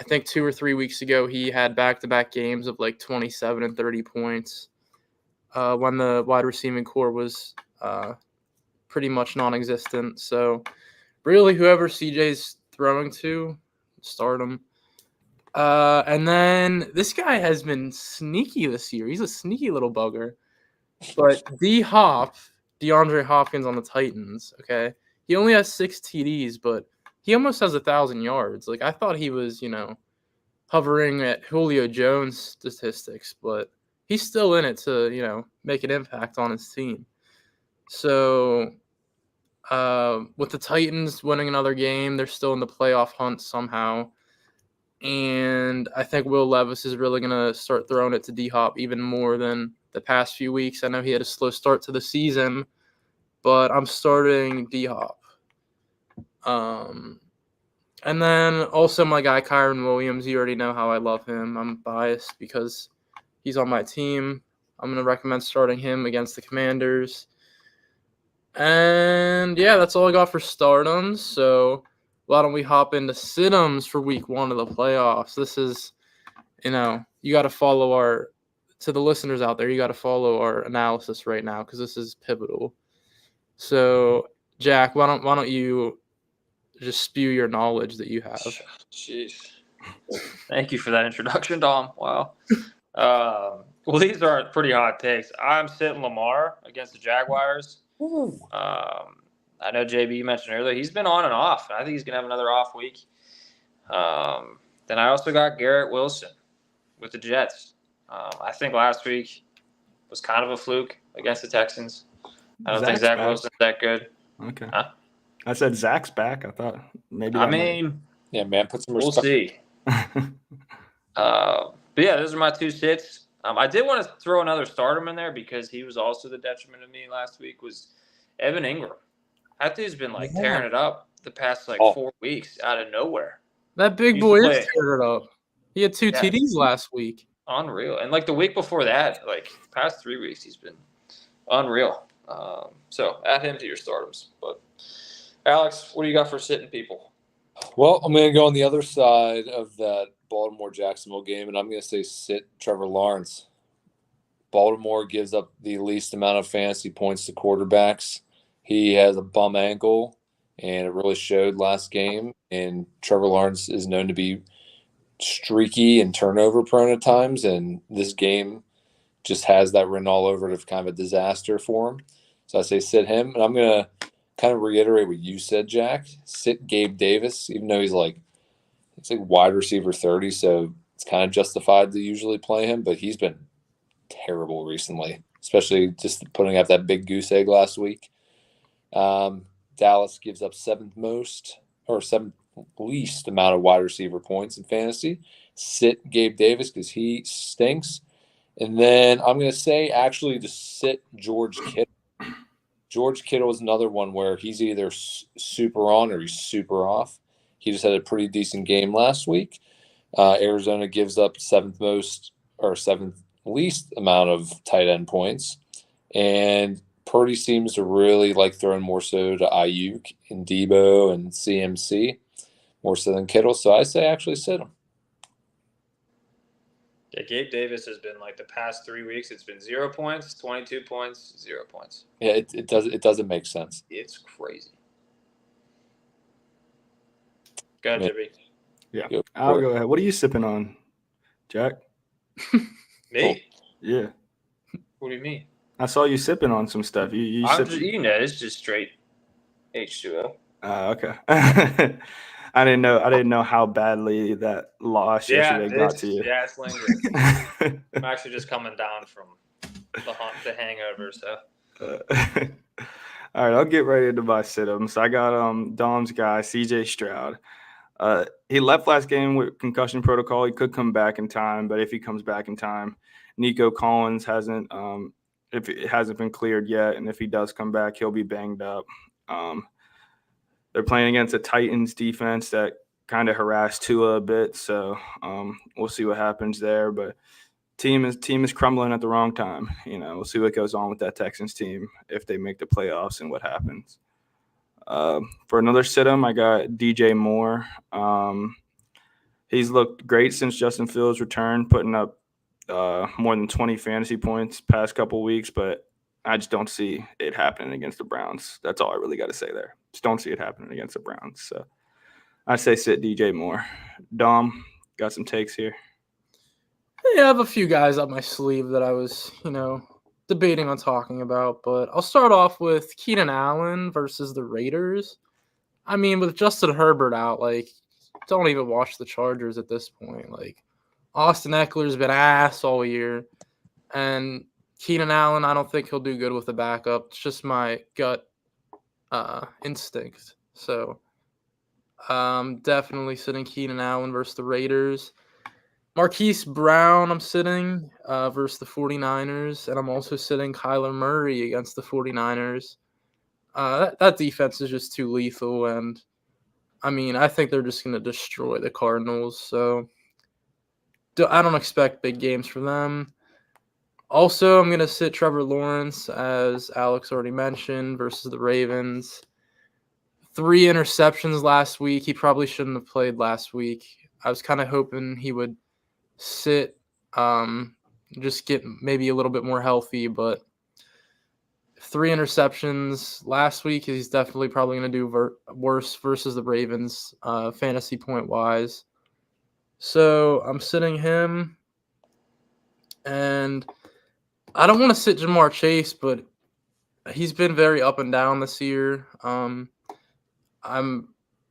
I think 2 or 3 weeks ago, he had back-to-back games of like 27 and 30 points when the wide receiving core was pretty much non-existent. So really, whoever CJ's throwing to, start him. And then this guy has been sneaky this year. He's a sneaky little bugger. But DeAndre Hopkins on the Titans, okay? He only has 6 TDs, but he almost has 1,000 yards. Like, I thought he was, hovering at Julio Jones statistics, but he's still in it to, make an impact on his team. So, with the Titans winning another game, they're still in the playoff hunt somehow. And I think Will Levis is really going to start throwing it to D-Hop even more than the past few weeks. I know he had a slow start to the season, but I'm starting D-Hop. And then also my guy Kyron Williams. You already know how I love him. I'm biased because he's on my team. I'm going to recommend starting him against the Commanders. And yeah, that's all I got for stardoms. So why don't we hop into sit-ems for week 1 of the playoffs? This is, you got to follow to the listeners out there, you got to follow our analysis right now because this is pivotal. So Jack, why don't you just spew your knowledge that you have? Jeez. Thank you for that introduction, Dom. Wow. Well, these are pretty hot takes. I'm sitting Lamar against the Jaguars. I know JB, you mentioned earlier, he's been on and off. I think he's going to have another off week. Then I also got Garrett Wilson with the Jets. I think last week was kind of a fluke against the Texans. I don't think Zach Wilson's that good. Okay. Huh? I said Zach's back. I thought maybe. Yeah, man, put some we'll respect. see. But yeah, those are my 2 sits. I did want to throw another stardom in there because he was also the detriment of me last week. Was Evan Ingram? That dude's been tearing it up the past 4 weeks out of nowhere. That big boy is tearing it up. He had 2 TDs last week. Unreal. And the week before that, past 3 weeks, he's been unreal. So add him to your stardoms. But Alex, what do you got for sitting people? Well, I'm going to go on the other side of that Baltimore-Jacksonville game, and I'm going to say sit Trevor Lawrence. Baltimore gives up the least amount of fantasy points to quarterbacks. He has a bum ankle, and it really showed last game. And Trevor Lawrence is known to be streaky and turnover prone at times, and this game just has that written all over it of kind of a disaster for him. So I say sit him, and I'm going to kind of reiterate what you said, Jack. Sit Gabe Davis, even though he's wide receiver 30, so it's kind of justified to usually play him, but he's been terrible recently, especially just putting up that big goose egg last week. Dallas gives up 7th least amount of wide receiver points in fantasy. Sit Gabe Davis because he stinks. And then I'm going to say actually to sit George Kittle. George Kittle is another one where he's either super on or he's super off. He just had a pretty decent game last week. Arizona gives up 7th least amount of tight end points. And Purdy seems to really like throwing more so to Ayuk and Debo and CMC, more so than Kittle. So I say actually sit him. Yeah, Gabe Davis has been the past 3 weeks. It's been 0 points, 22 points, 0 points. Yeah, it doesn't make sense. It's crazy. Go ahead, Jimmy. Yeah, I'll go ahead. What are you sipping on, Jack? Me? Yeah. What do you mean? I saw you sipping on some stuff. I'm just eating it. It's just straight H2O. Okay. I didn't know how badly that loss yesterday got to you. Yeah, it's lingering. I'm actually just coming down from the hangover. So. All right, I'll get right into my sit-ems. I got Dom's guy, CJ Stroud. He left last game with concussion protocol. He could come back in time, but if he comes back in time, Nico Collins hasn't been cleared yet, and if he does come back, he'll be banged up. They're playing against a Titans defense that kind of harassed Tua a bit, so we'll see what happens there. But team is crumbling at the wrong time. We'll see what goes on with that Texans team if they make the playoffs and what happens. For another sit-em, I got DJ Moore. He's looked great since Justin Fields returned, putting up more than 20 fantasy points past couple weeks, but I just don't see it happening against the Browns. That's all I really got to say there. Just don't see it happening against the Browns. So I say sit DJ Moore. Dom, got some takes here? Yeah, I have a few guys up my sleeve that I was, debating on talking about, but I'll start off with Keenan Allen versus the Raiders. I mean, with Justin Herbert out, don't even watch the Chargers at this point. Austin Eckler's been ass all year, and Keenan Allen, I don't think he'll do good with the backup. It's just my gut instinct. So Definitely sitting Keenan Allen versus the Raiders. Marquise Brown, I'm sitting versus the 49ers, and I'm also sitting Kyler Murray against the 49ers. That defense is just too lethal, and I mean, I think they're just going to destroy the Cardinals, so I don't expect big games from them. Also, I'm going to sit Trevor Lawrence, as Alex already mentioned, versus the Ravens. 3 interceptions last week. He probably shouldn't have played last week. I was kind of hoping he would sit, just get maybe a little bit more healthy, but 3 interceptions last week, he's definitely probably going to do worse versus the Ravens, fantasy point-wise. So I'm sitting him, and I don't want to sit Jamar Chase, but he's been very up and down this year. I'm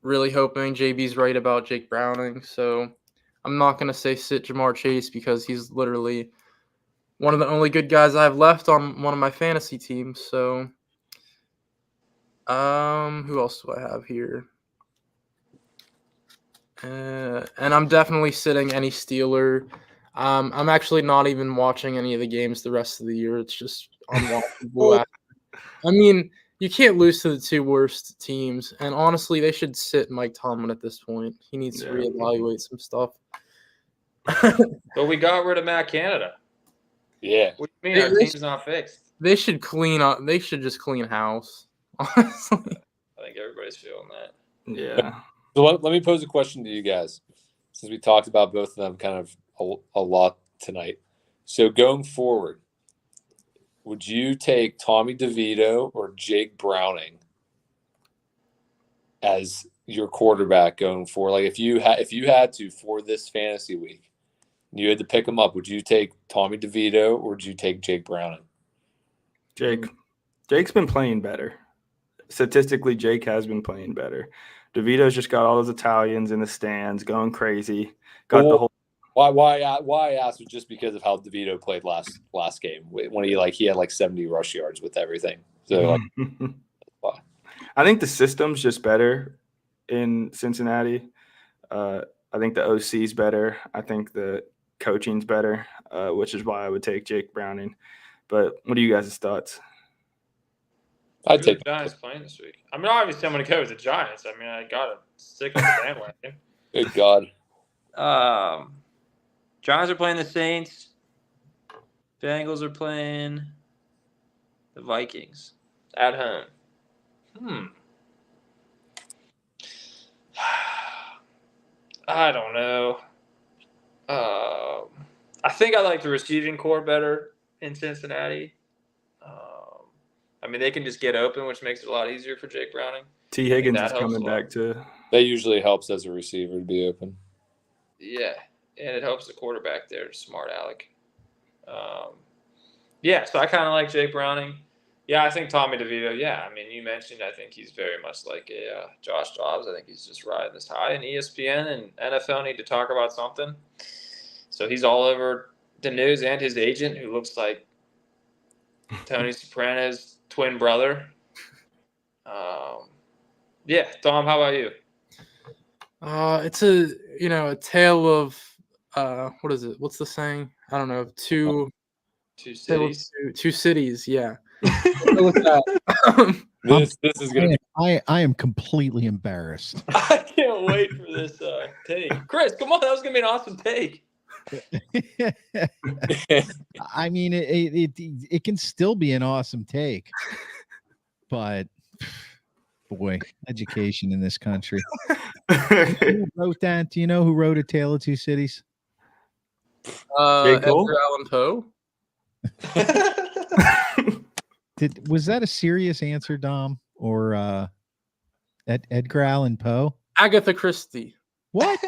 really hoping JB's right about Jake Browning, so I'm not going to say sit Jamar Chase because he's literally one of the only good guys I have left on one of my fantasy teams. So, who else do I have here? And I'm definitely sitting any Steeler. I'm actually not even watching any of the games the rest of the year. It's just unwatchable. I mean, you can't lose to the 2 worst teams, and honestly, they should sit Mike Tomlin at this point. He needs to reevaluate some stuff. But we got rid of Matt Canada. Yeah. What do you mean? Our team's not fixed. They should clean up. They should just clean house. Honestly, I think everybody's feeling that. Yeah. So let me pose a question to you guys, since we talked about both of them kind of a lot tonight. So going forward, would you take Tommy DeVito or Jake Browning as your quarterback going forward? Like if you had to for this fantasy week, you had to pick them up, would you take Tommy DeVito or would you take Jake Browning? Jake's been playing better. Statistically, Jake has been playing better. DeVito's just got all those Italians in the stands going crazy. Got the whole. Why I asked was just because of how DeVito played last game when he had like 70 rush yards with everything. So I think the system's just better in Cincinnati. I think the OC's better. I think the coaching's better, which is why I would take Jake Browning. But what are you guys' thoughts? I'd take the Giants playing this week. I mean, obviously, I'm going to go with the Giants. I mean, I got to stick on the bandwagon. Good God. Giants are playing the Saints. Bengals are playing the Vikings at home. I don't know. I think I like the receiving core better in Cincinnati. I mean, they can just get open, which makes it a lot easier for Jake Browning. T. Higgins is coming back too. That usually helps as a receiver to be open. Yeah, and it helps the quarterback there, smart Alec. Yeah, so I kind of like Jake Browning. Yeah, I think Tommy DeVito, I mean, you mentioned I think he's very much like a Josh Dobbs. I think he's just riding this high, and ESPN and NFL need to talk about something. So he's all over the news, and his agent, who looks like Tony Soprano's twin brother. Tom, how about you? It's a tale of what is it? What's the saying? I don't know. Two cities. Two cities. Yeah. This is gonna. I am completely embarrassed. I can't wait for this take. Chris, come on, that was gonna be an awesome take. I mean, it can still be an awesome take, but boy, education in this country. Who wrote that? Do you know who wrote A Tale of Two Cities? Edgar Allan Poe. Was that a serious answer, Dom, or Edgar Allan Poe? Agatha Christie. What?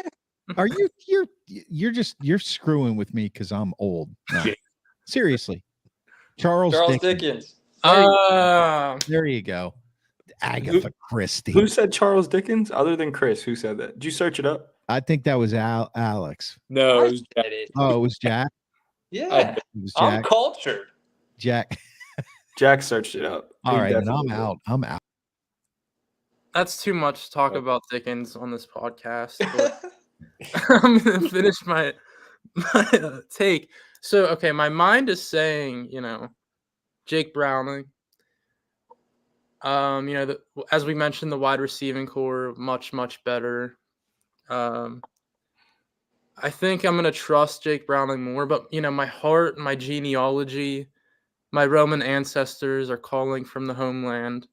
Are you're screwing with me because I'm old. No. Seriously. Charles Dickens. There you go. Agatha Christie. Who said Charles Dickens? Other than Chris, who said that? Did you search it up? I think that was Alex. No, it was Jack. Oh, it was Jack? Yeah. It was Jack. I'm cultured. Jack searched it up. All right, and I'm out. That's too much talk about Dickens on this podcast. But I'm gonna finish my take. So, okay, my mind is saying, Jake Browning. As we mentioned, the wide receiving core much better. I think I'm gonna trust Jake Browning more, but my heart, my genealogy, my Roman ancestors are calling from the homeland,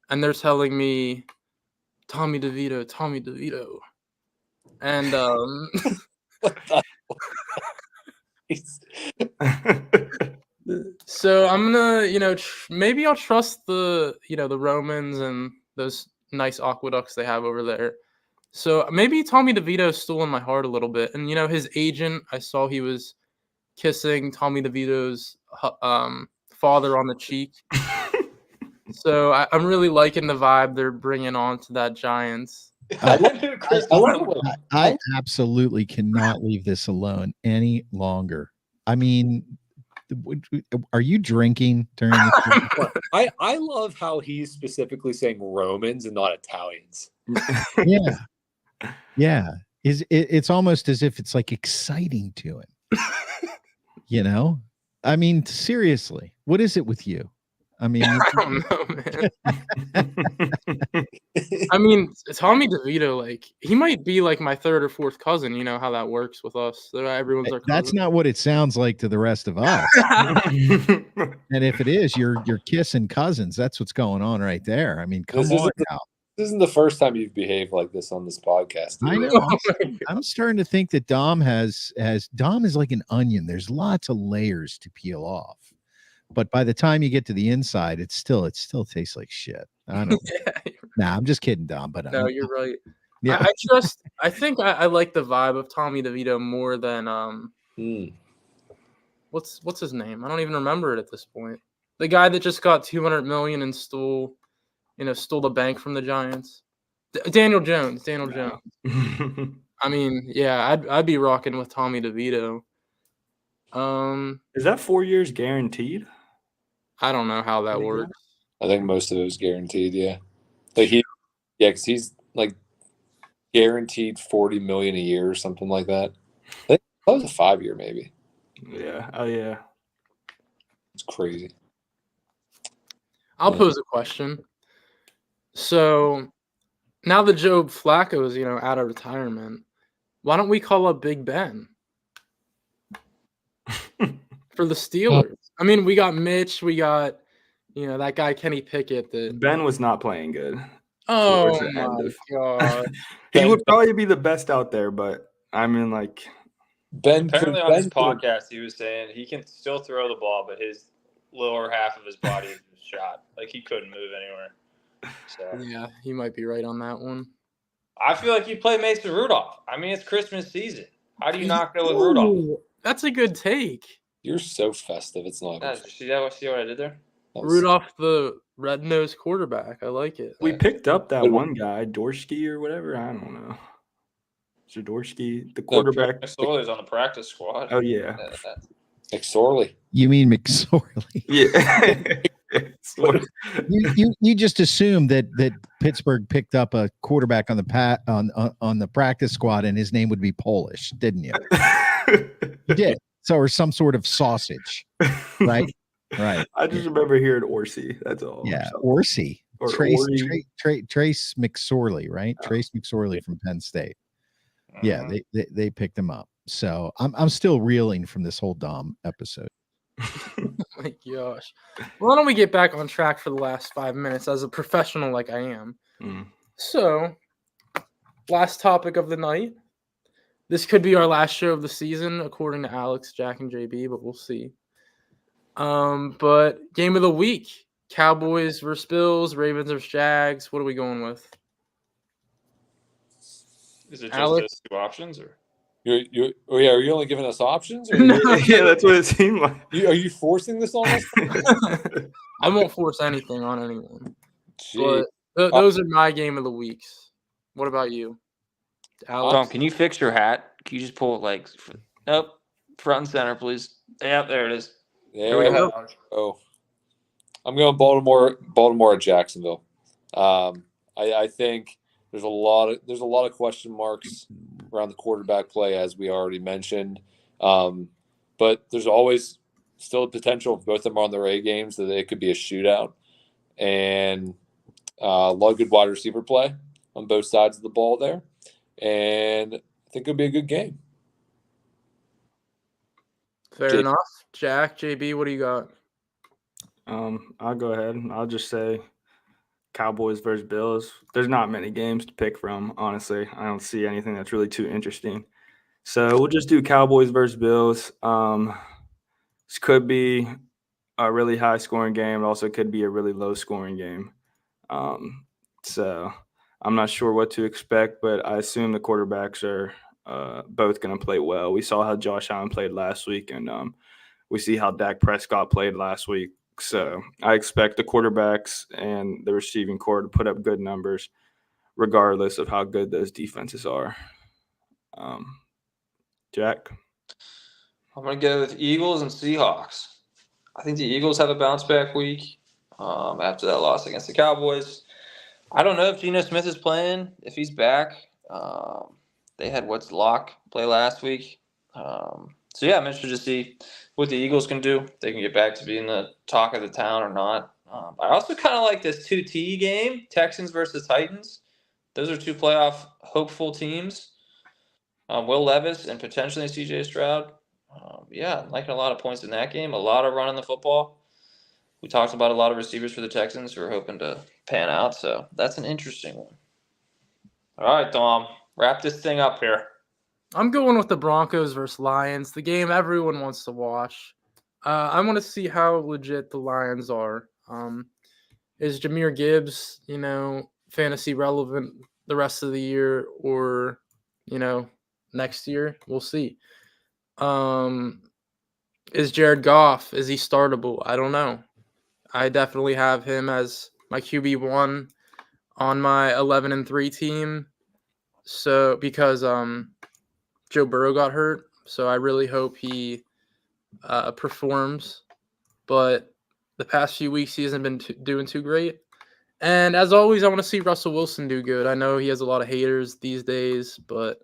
and they're telling me, Tommy DeVito, and so I'm gonna, maybe I'll trust the Romans and those nice aqueducts they have over there. So maybe Tommy DeVito's still in my heart a little bit. And, his agent, I saw he was kissing Tommy DeVito's father on the cheek. So I'm really liking the vibe they're bringing on to that Giants. I absolutely cannot leave this alone any longer. I mean, are you drinking during this? I love how he's specifically saying Romans and not Italians. Yeah. It's almost as if it's like exciting to him. I mean, seriously, what is it with you? I mean, I don't know, man. I mean, Tommy DeVito, he might be like my third or fourth cousin. You know how that works with us. Everyone's our cousin. That's not what it sounds like to the rest of us. And if it is, you're kissing cousins. That's what's going on right there. I mean, come on now. This isn't the first time you've behaved like this on this podcast. I know. I'm starting to think that Dom is like an onion. There's lots of layers to peel off. But by the time you get to the inside, it still tastes like shit. I don't know. Nah, I'm just kidding, Dom. But no, you're right. Yeah. I think I like the vibe of Tommy DeVito more than what's his name? I don't even remember it at this point. The guy that just got $200 million and stole the bank from the Giants. Daniel Jones. I mean, yeah, I'd be rocking with Tommy DeVito. Is that 4 years guaranteed? I don't know how that works. I think most of it was guaranteed. Yeah, because he's like guaranteed $40 million a year or something like that. I think that was a 5-year maybe. Yeah. Oh yeah. It's crazy. I'll pose a question. So now that Joe Flacco is out of retirement, why don't we call up Big Ben for the Steelers? I mean, we got Mitch, we got that guy Kenny Pickett. Ben was not playing good. Oh my god, he would probably be the best out there, but I mean, Ben. Apparently on his podcast, he was saying he can still throw the ball, but his lower half of his body is shot. He couldn't move anywhere. So yeah, he might be right on that one. I feel like you play Mason Rudolph. I mean, it's Christmas season. How do you not go with Rudolph? That's a good take. You're so festive. It's not. See what I did there? Rudolph, the red-nosed quarterback. I like it. we picked up that one guy, Dorsky or whatever. I don't know. Zadorsky, the quarterback. McSorley's on the practice squad. Oh yeah. McSorley. You mean McSorley? Yeah. you just assumed that Pittsburgh picked up a quarterback on the practice squad and his name would be Polish, didn't you? You did. So, or some sort of sausage, right? Right. I just remember hearing Orsi. That's all. Yeah, Orsi. Trace McSorley, right? Trace McSorley from Penn State. Yeah, they picked him up. So I'm still reeling from this whole Dom episode. Oh my gosh. Why don't we get back on track for the last 5 minutes as a professional like I am? So, last topic of the night. This could be our last show of the season, according to Alex, Jack, and JB, but we'll see. But game of the week: Cowboys versus Bills, Ravens versus Jags. What are we going with? Is it just Alex? those two options, or? Are you only giving us options? Or Yeah, that's what it seemed like. Are you forcing this on us? I won't force anything on anyone. Gee. But those are my game of the weeks. What about you, Alex? Tom, can you fix your hat? Can you just pull it front and center, please? Yep, there it is. There we we go. go. I'm going Baltimore at Jacksonville. I I think there's a lot of question marks around the quarterback play, as we already mentioned. But there's always still a potential if both of them are on their A games that it could be a shootout, and a lot of good wide receiver play on both sides of the ball there, and I think it'll be a good game. Fair JB. enough. Jack, JB, what do you got? I'll go ahead. I'll just say Cowboys versus Bills. There's not many games to pick from, honestly. I don't see anything that's really too interesting. So we'll just do Cowboys versus Bills. This could be a really high scoring game. It also could be a really low scoring game. So I'm not sure what to expect, but I assume the quarterbacks are both going to play well. We saw how Josh Allen played last week, and we see how Dak Prescott played last week. So I expect the quarterbacks and the receiving core to put up good numbers, regardless of how good those defenses are. Jack? I'm going to go with Eagles and Seahawks. I think the Eagles have a bounce back week after that loss against the Cowboys. I don't know if Geno Smith is playing, if he's back. They had Locke play last week. So, yeah, I'm interested to see what the Eagles can do. If they can get back to being the talk of the town or not. I also kind of like this 2T game, Texans versus Titans. Those are two playoff hopeful teams. Will Levis and potentially C.J. Stroud. Yeah, I'm liking a lot of points in that game. A lot of running the football. We talked about a lot of receivers for the Texans who are hoping to pan out. So that's an interesting one. All right, Dom. Wrap this thing up here. I'm going with the Broncos versus Lions, the game everyone wants to watch. I want to see how legit the Lions are. Is Jahmyr Gibbs, fantasy relevant the rest of the year or, next year? We'll see. Is Jared Goff, is he startable? I don't know. I definitely have him as my QB1 on my 11-3 team. So because Joe Burrow got hurt, so I really hope he performs. But the past few weeks he hasn't been doing too great. And as always, I want to see Russell Wilson do good. I know he has a lot of haters these days, but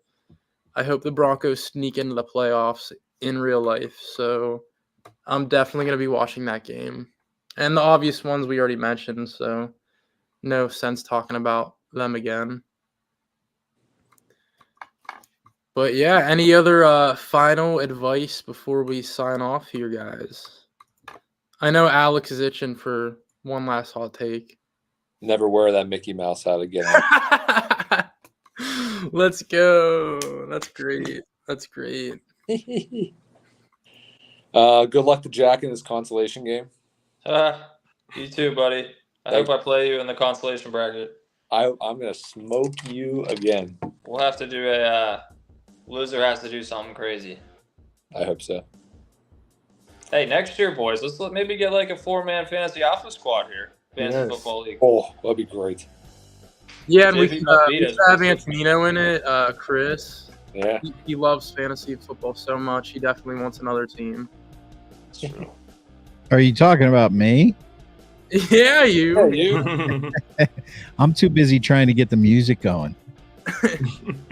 I hope the Broncos sneak into the playoffs in real life. So I'm definitely going to be watching that game. And the obvious ones we already mentioned, so no sense talking about them again. But yeah, any other final advice before we sign off here, guys? I know Alex is itching for one last hot take. Never wear that Mickey Mouse hat again. Let's go. That's great. That's great. Good luck to Jack in his consolation game. You too, buddy. I hope I play you in the consolation bracket. I'm going to smoke you again. We'll have to do a loser has to do something crazy. I hope so. Hey, next year, boys, let's maybe get like a 4-man fantasy alpha squad here. Fantasy football league. Oh, that'd be great. Yeah, and we should have Antonino in it, Chris. Yeah. He loves fantasy football so much. He definitely wants another team. That's true. Are you talking about me? Yeah, you. Oh, you? I'm too busy trying to get the music going.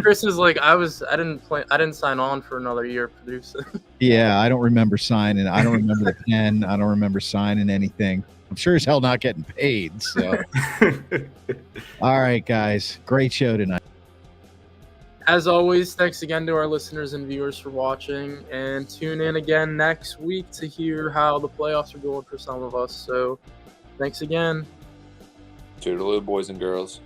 Chris is like, I didn't sign on for another year producing. Yeah, I don't remember signing. I don't remember the pen. I don't remember signing anything. I'm sure as hell not getting paid. So, all right, guys, great show tonight. As always, thanks again to our listeners and viewers for watching, and tune in again next week to hear how the playoffs are going for some of us. So, thanks again. Toodaloo, boys and girls.